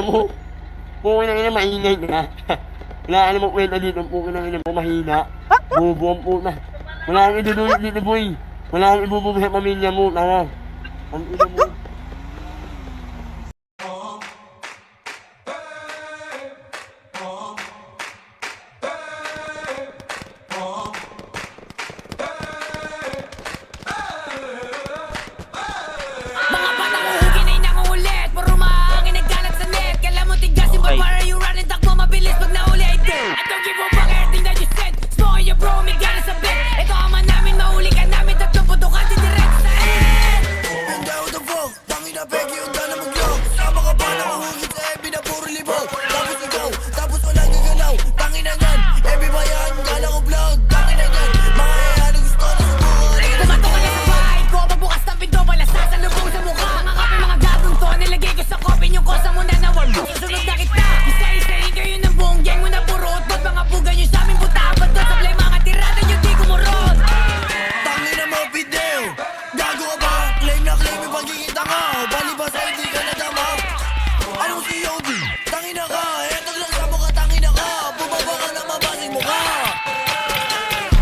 mo. Pukin ng ina, maingay na. Wala ka namang kwenta dito, pukin ng ina mo, mahina. Bubo ang puta. Wala kang idudulot dito, boy. Wala kang ibububo sa pamilya mo, tanga. Ang ina mo. Mga batang uhugin ay nanguulit. Puro mahangin nagkalat sa net. Kailan mo tigasin but why are you running? Takbo mabilis pag nauli ay dead. I don't give a fuck everything that you said. Smoke your bro, may ganas sa bed. Ito ama namin, mahuli ka namin. Tatlong putukan, didiretso sa head. Hindi ako the fuck, tangin na pegi yung dala mag-lock. Sama ka pa nakahugit sa ebi na puro libaw. Tapos ikaw, tapos walang gagalaw. Tangin na yan, ebi ba yan? Kala ko vlog, tangin na yan. Mga ano gusto na subukan. Kumato ka na sa bahay ko. Pabukas ng pinto, pala sasalubong sa mukha. Mga kape, mga gagong to. Nilagay ko sa kopin yung kosa mo na nawag. Susunod na kita. Isa-isahin kayo ng buong gang mo na puro utot. Mga buga nyo sa aming buta. Ba't sablay mga tirada nyo di kumurot. Tangin na mo, Fidel. Gago ka ba? Claim na claim yung pagiging tanga. Bali ba sa hindi ka nadama? Anong si Yogi? Tangin na ka, eto lang sa mukha, tangin na ka. Bumaba ka na mabasing mukha.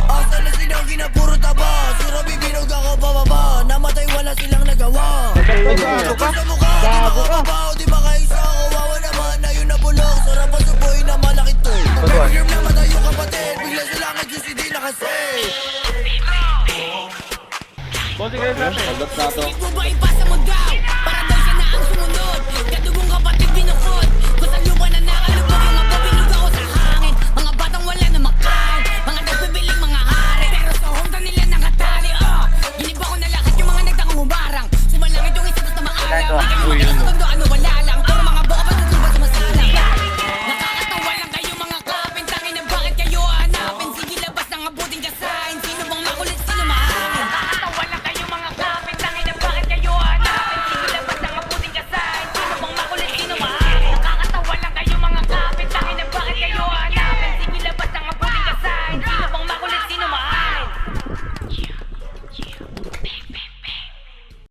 Asa na sinagi na puro taba. Sura bibinog ako pababa. Namatay wala silang nagawa. Kapag sa mukha, di makababaw. Di makaisa, kawawa naman. Ayun na bulok, sarap ang suboy na malaki to. Pag-girl na matay yung kapatid. Bigla sila nga juicy di nakasay. Bossing kayo natin. Sagot na to.